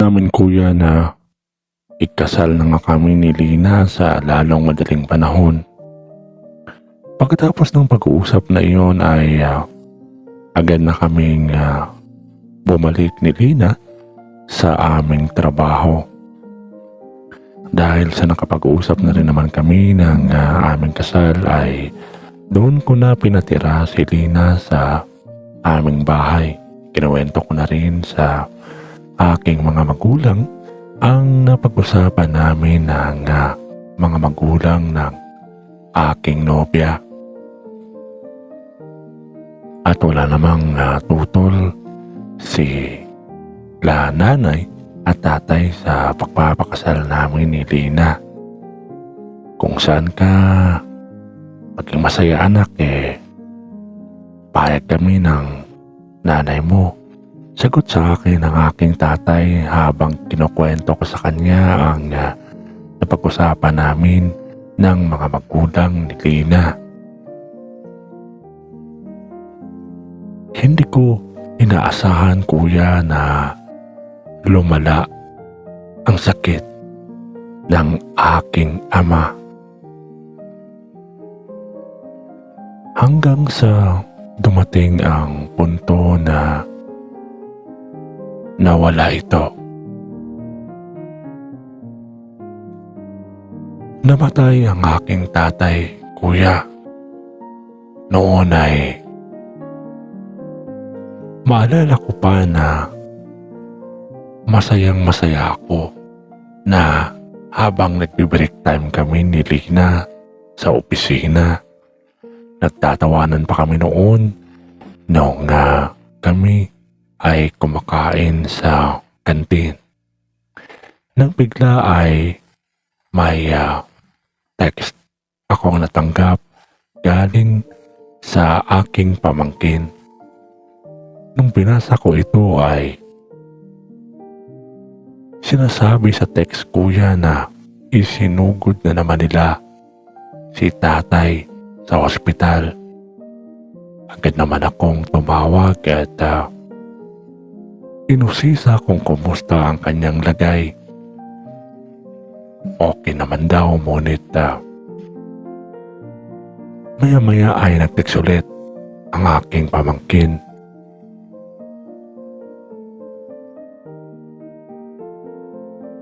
namin kuya na ikasal na nga kami ni Lina sa lalong madaling panahon. Pagkatapos ng pag-uusap na iyon ay agad na kaming bumalik ni Lina sa aming trabaho. Dahil sa nakapag-uusap na rin naman kami ng aming kasal ay doon ko na pinatira si Lina sa aming bahay. Kinuwento ko na rin sa aking mga magulang ang napag-usapan namin ng mga magulang ng aking nobya. At wala namang tutol si nanay at tatay sa pagpapakasal namin ni Lina. Kung saan ka maging masaya anak payag kami ng nanay mo. Sagot sa akin ng aking tatay habang kinukwento ko sa kanya ang napag-usapan namin ng mga magulang ni Lina. Hindi ko inaasahan kuya na lumala ang sakit ng aking ama. Hanggang sa dumating ang punto na nawala ito. Namatay ang aking tatay, kuya. Noon ay maalala ko pa na masayang masaya ako na habang nagbe-break time kami ni Lina sa opisina, nagtatawanan pa kami noon nung kami ay kumakain sa kantin. Nang bigla ay may text akong natanggap galing sa aking pamangkin. Nung binasa ko ito ay sinasabi sa text kuya na isinugod na naman nila si tatay sa ospital. Agad naman akong tumawag at inusisa kung kumusta ang kanyang lagay. Okay naman daw, ngunit maya-maya ay nag-text ulit ang aking pamangkin.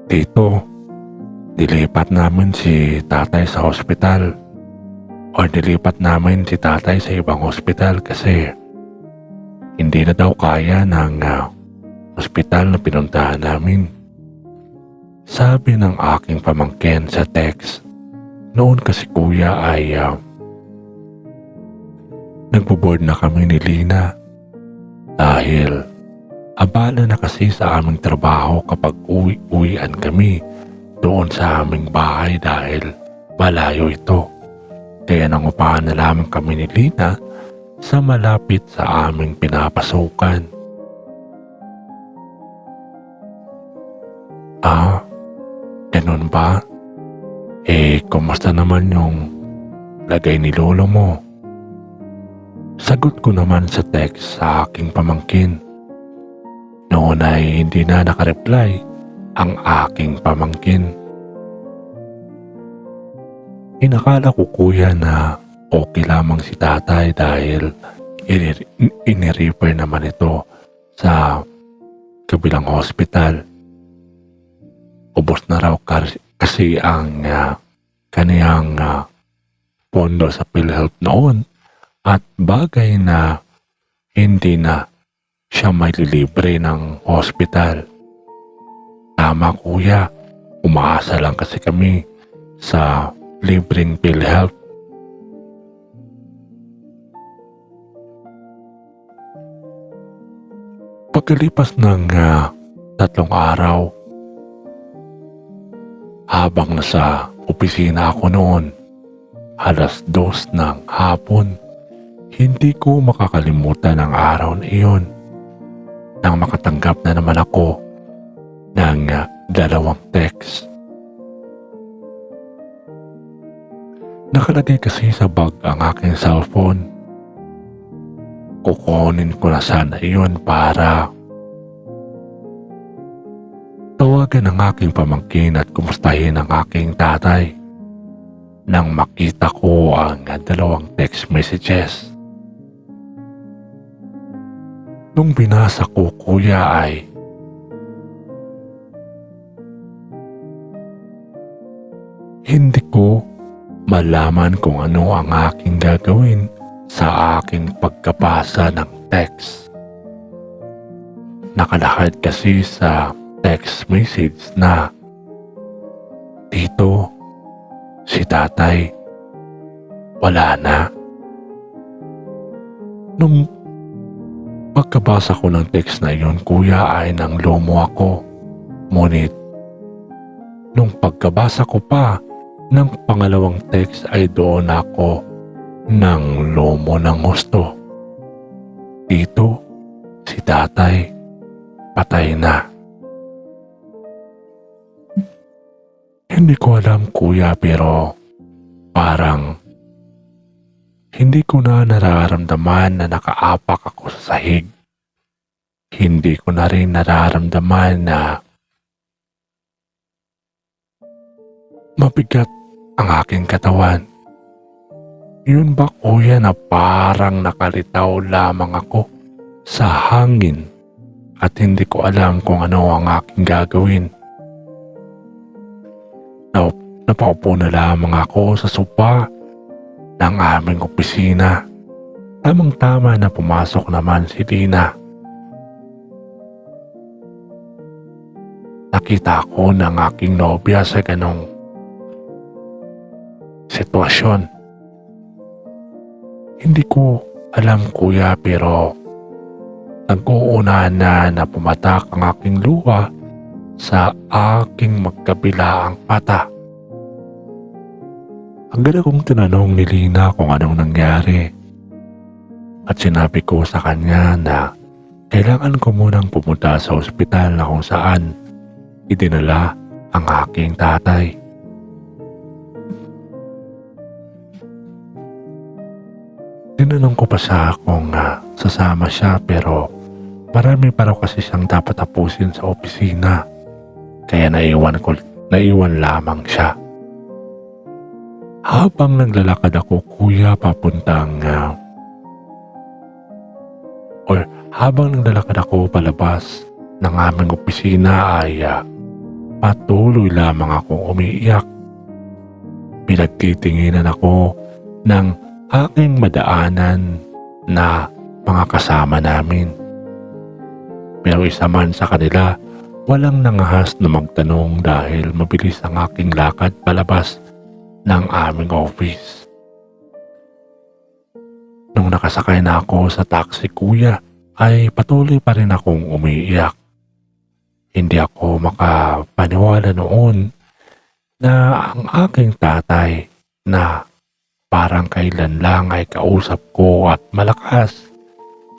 Tito, dilipat namin si tatay sa ospital o dilipat namin si tatay sa ibang ospital kasi hindi na daw kaya ng ospital na pinuntahan namin. Sabi ng aking pamangkin sa text. Noon kasi kuya ay nagbo-board na kami ni Lina dahil abala na kasi sa aming trabaho kapag uwian kami doon sa aming bahay dahil malayo ito. Kaya nangupahan na lamang kami ni Lina sa malapit sa aming pinapasukan. Ganun ba? Kumusta naman yung lagay ni lolo mo? Sagot ko naman sa text sa aking pamangkin. Noon ay hindi na nakareply ang aking pamangkin. Inakala ko kuya na okay lamang si tatay dahil inirefer naman ito sa kabilang hospital. Ubos na raw kasi ang kaniyang pondo sa PhilHealth noon at bagay na hindi na siya may lilibre ng hospital. Tama kuya, umaasa lang kasi kami sa libreng PhilHealth. Pagkalipas ng 3 araw, habang nasa opisina ako noon, 2:00 ng hapon, hindi ko makakalimutan ang araw na iyon nang makatanggap na naman ako ng 2 text. Nakalagay kasi sa bag ang aking cellphone. Kukunin ko na sana iyon para tawagan ang aking pamangkin at kumustahin ang aking tatay nang makita ko ang dalawang text messages. Nung binasa ko, kuya, ay hindi ko malaman kung ano ang aking gagawin sa aking pagkabasa ng text. Nakalahad kasi sa text message na, "Tito, si tatay, wala na." Nung pagkabasa ko ng text na iyon, kuya, ay nang lumo ako. Ngunit nung pagkabasa ko pa ng pangalawang text ay doon ako nang lumo ng gusto. "Tito, si tatay, patay na." Hindi ko alam, kuya, pero parang hindi ko na nararamdaman na nakaapak ako sa sahig. Hindi ko na rin nararamdaman na mabigat ang aking katawan. Yun ba, kuya, na parang nakalitaw lamang ako sa hangin at hindi ko alam kung ano ang aking gagawin? Napaupo na lamang ako sa sopa ng aming opisina. Tamang-tama na pumasok naman si Dina. Nakita ko ng aking nobya sa ganong sitwasyon. Hindi ko alam, kuya, pero nag-uunahan na pumatak ang aking luha sa aking magkabilaang mata. Agad akong tinanong ni Lina kung anong nangyari at sinabi ko sa kanya na kailangan ko munang pumunta sa ospital na kung saan idinala ang aking tatay. Tinanong ko pa siya kung sasama siya, pero marami pa raw kasi siyang dapat tapusin sa opisina, kaya naiwan lamang siya. Habang naglalakad ako, kuya, habang naglalakad ako palabas ng aming opisina ay patuloy lamang akong umiiyak. Pinagtitinginan ako ng aking madaanan na mga kasama namin. Pero isa man sa kanila, walang nangahas na magtanong dahil mabilis ang aking lakad palabas ng aming office. Nung nakasakay na ako sa taxi, kuya, ay patuloy pa rin akong umiiyak. Hindi ako makapaniwala noon na ang aking tatay na parang kailan lang ay kausap ko at malakas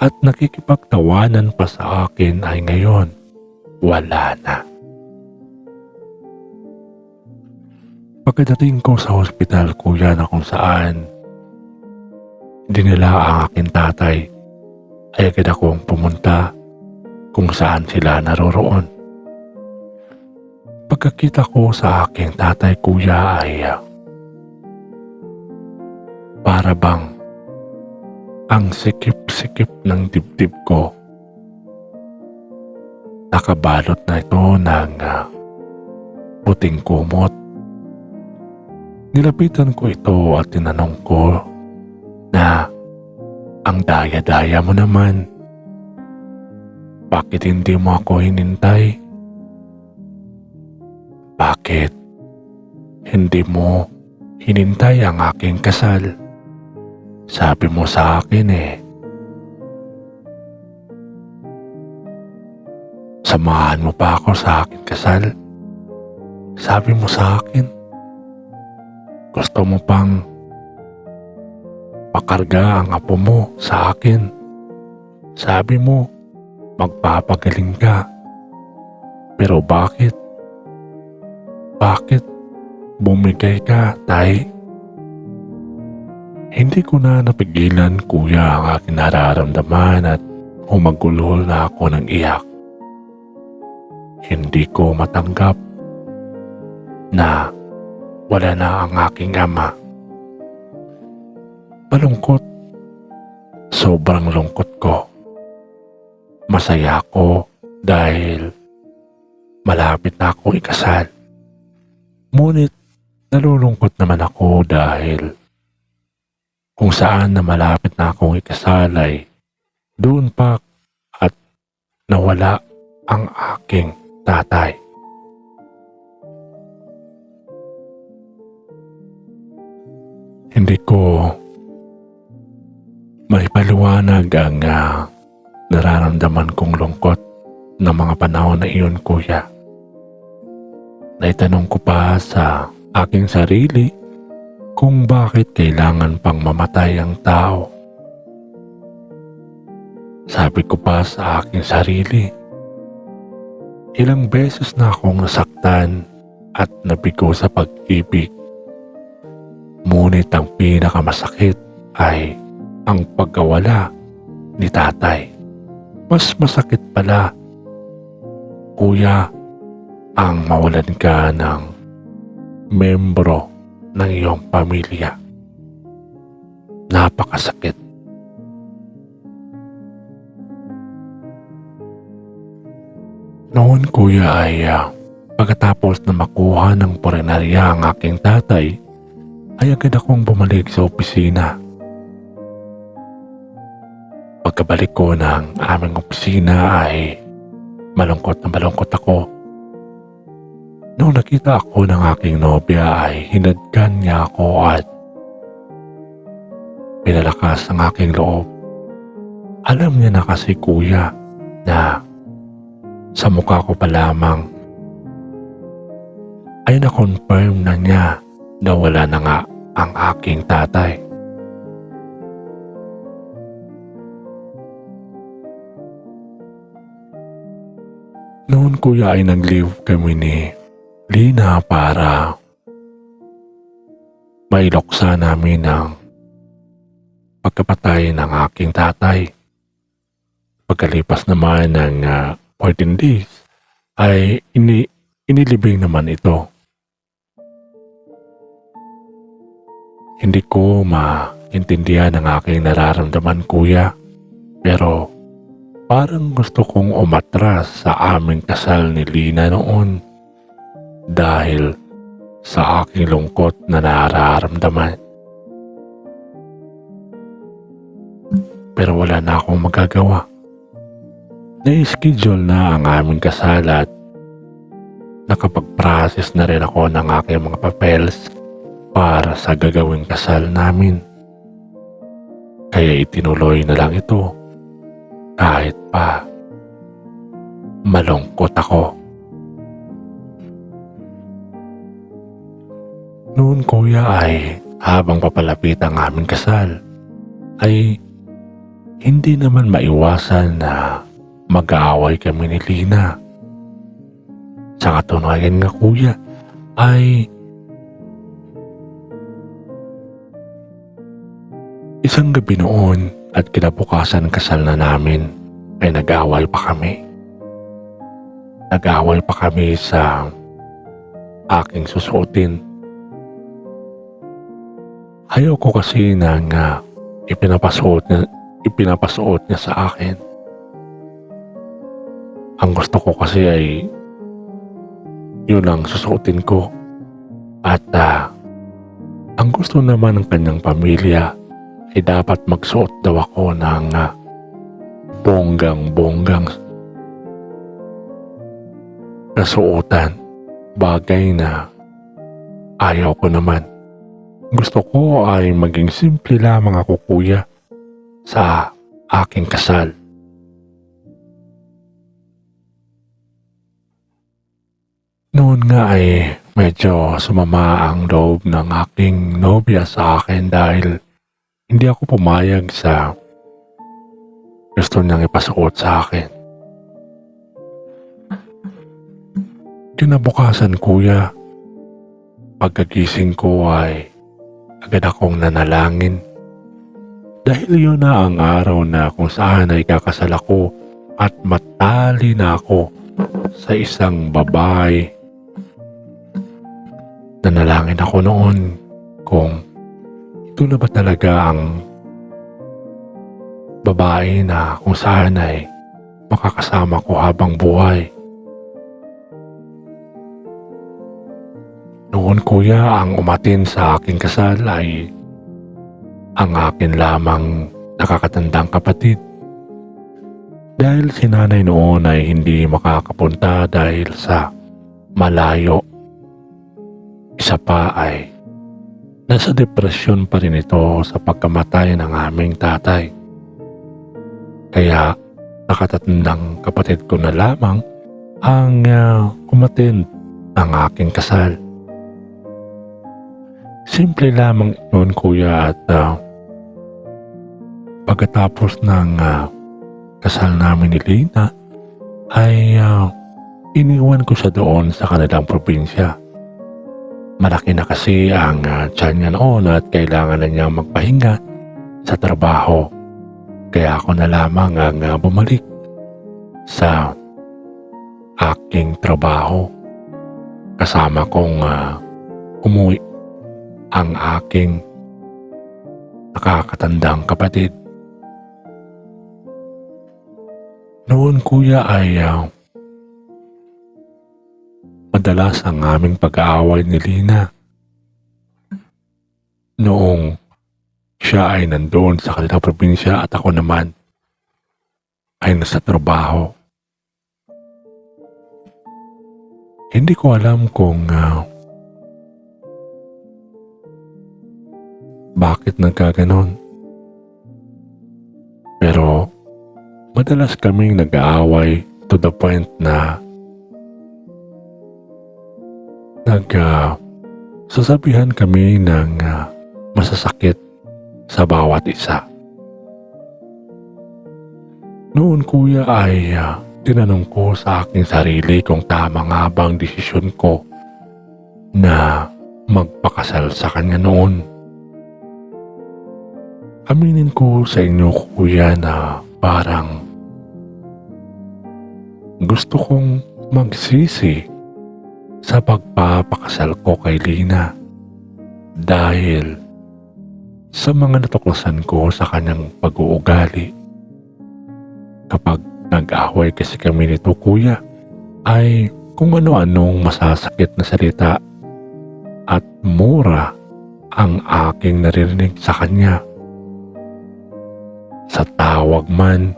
at nakikipagtawanan pa sa akin ay ngayon wala na. Pagkadating ko sa ospital, kuya, na kung saan dinala ang aking tatay, ay agad akong pumunta kung saan sila naroroon. Pagkakita ko sa aking tatay, kuya, ay para bang ang sikip-sikip ng dibdib ko. Nakabalot na ito ng puting kumot. Nilapitan ko ito at tinanong ko na ang daya-daya mo naman. Bakit hindi mo ako hinintay? Bakit hindi mo hinintay ang aking kasal? Sabi mo sa akin samahan mo pa ako sa aking kasal. Sabi mo sa akin, gusto mo pang pakarga ang apo mo sa akin. Sabi mo, magpapagaling ka. Pero bakit? Bakit bumigay ka, tay? Hindi ko na napigilan, kuya, ang aking nararamdaman at humagulhol na ako ng iyak. Hindi ko matanggap na wala na ang aking ama. Malungkot. Sobrang lungkot ko. Masaya ako dahil malapit na akong ikasal. Ngunit nalulungkot naman ako dahil kung saan na malapit na akong ikasal ay doon pa at nawala ang aking tatay. Hindi ko maipaliwanag ang nararamdaman kong lungkot ng mga panahon na iyon, kuya. Naitanong ko pa sa aking sarili kung bakit kailangan pang mamatay ang tao. Sabi ko pa sa aking sarili, ilang beses na akong nasaktan at nabigo sa pag-ibig. Ngunit ang pinakamasakit ay ang pagkawala ni tatay. Mas masakit pala, kuya, ang mawalan ka ng membro ng iyong pamilya. Napakasakit. Noon, kuya, ay pagkatapos na makuha ng punerarya ang aking tatay, ay agad akong bumalik sa opisina. Pagkabalik ko ng aming opisina ay malungkot na malungkot ako. Noong nakita ako ng aking nobya ay hinadkan niya ako at pinalakas ang aking loob. Alam niya na kasi, kuya, na sa mukha ko pa lamang ay na-confirm na niya na wala na nga ang aking tatay. Noon, kuya, ay nag-leave kami ni Lina para mailoksa namin ang pagkapatay ng aking tatay. Pagkalipas naman ng 14 days ay inilibing naman ito. Hindi ko maintindihan ang aking nararamdaman, kuya, pero parang gusto kong umatras sa aming kasal ni Lina noon dahil sa aking lungkot na nararamdaman. Pero wala na akong magagawa. Na-schedule na ang aming kasal at nakapag-process na rin ako ng aking mga papeles para sa gagawing kasal namin. Kaya itinuloy na lang ito kahit pa malungkot ako. Noon, kuya, ay habang papalapit ang aming kasal ay hindi naman maiwasan na mag-aaway kami ni Lina. Sa katunayan nga, kuya, ay isang gabi noon at kinabukasan kasal na namin ay nag-aaway pa kami. Nag-aaway pa kami sa aking susuotin. Ayaw ko kasi nang ipinapasuot niya sa akin. Ang gusto ko kasi ay yun ang susuotin ko. At ang gusto naman ng kanyang pamilya ay dapat magsuot daw ako ng bonggang-bonggang kasuotan. Bagay na ayaw ko naman. Gusto ko ay maging simple lamang ako, kuya, sa aking kasal. Noon nga ay medyo sumama ang loob ng aking nobya sa akin dahil hindi ako pumayag sa gusto niyang ipasuot sa akin. Kinabukasan, kuya, pagkagising ko ay agad akong nanalangin. Dahil yun na ang araw na kung saan ay kakasal ako at matali na ako sa isang babae. Nanalangin ako noon kung ito na ba talaga ang babae na kung saan ay makakasama ko habang buhay. Noon kuya, ang umatin sa aking kasal ay ang akin lamang nakakatandang kapatid. Dahil si nanay noon ay hindi makakapunta dahil sa malayo. Isa pa ay nasa depresyon pa rin ito sa pagkamatay ng aming tatay. Kaya nakatatandang kapatid ko na lamang ang umatin ang aking kasal. Simple lamang yun kuya at pagkatapos ng kasal namin ni Lina ay iniwan ko siya doon sa kanilang probinsya. Malaki na kasi ang tiyan niya noon at kailangan na niyang magpahinga sa trabaho. Kaya ako na lamang ang bumalik sa aking trabaho. Kasama kong umuwi ang aking nakakatandang kapatid. Noon kuya ay madalas ang aming pag-aaway ni Lina. Noong siya ay nandoon sa kanilang probinsya at ako naman ay nasa trabaho. Hindi ko alam kung bakit nagkaganon. Pero madalas kaming nag-aaway to the point na sasabihan kami ng masasakit sa bawat isa. Noon kuya ay tinanong ko sa aking sarili kung tama nga bang desisyon ko na magpakasal sa kanya noon. Aminin ko sa inyo kuya na parang gusto kong magsisi sa pagpapakasal ko kay Lina dahil sa mga natuklasan ko sa kanyang pag-uugali. Kapag nag-away kasi kami nito kuya ay kung ano-anong masasakit na salita at mura ang aking naririnig sa kanya. Sa tawag man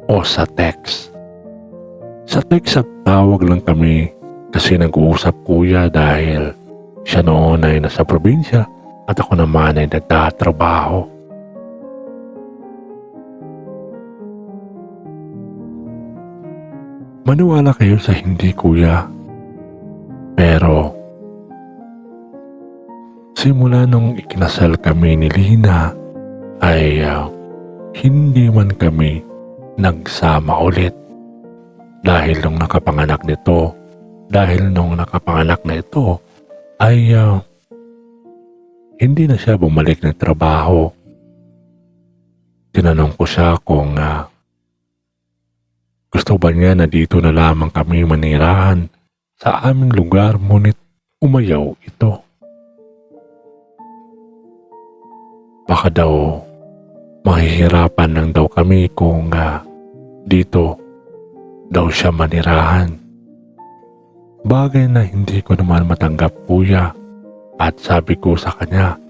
o sa text. Sa text at tawag lang kami kasi nag-uusap kuya dahil siya noon ay nasa probinsya at ako naman ay nagtatrabaho. Maniwala kayo sa hindi kuya, pero simula nung ikinasal kami ni Lina ay hindi man kami nagsama ulit dahil nung nakapanganak na ito ay hindi na siya bumalik ng trabaho. Tinanong ko siya kung gusto ba niya na dito na lamang kami manirahan sa aming lugar, ngunit umayaw ito. Baka daw mahihirapan lang daw kami kung dito daw siya manirahan. Bagay na hindi ko naman matanggap kuya at sabi ko sa kanya,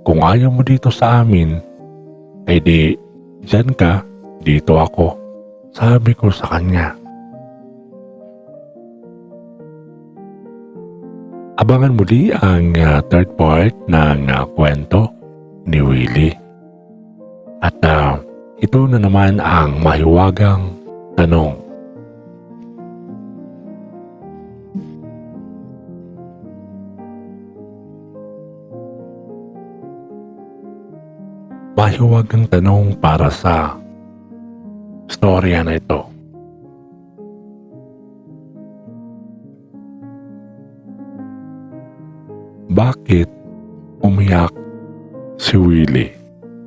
kung ayaw mo dito sa amin, ay di dyan ka, dito ako. Sabi ko sa kanya. Abangan muli ang third part ng kwento ni Willie. At ito na naman ang mahiwagang tanong. Mahiwagang tanong para sa storya na ito. Bakit umiyak si Willie?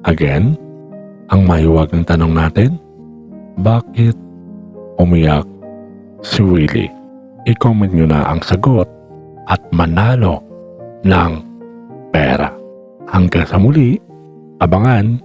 Again, ang mahiwagang tanong natin, bakit umiyak si Willie. I-comment nyo na ang sagot at manalo ng pera. Hanggang sa muli, abangan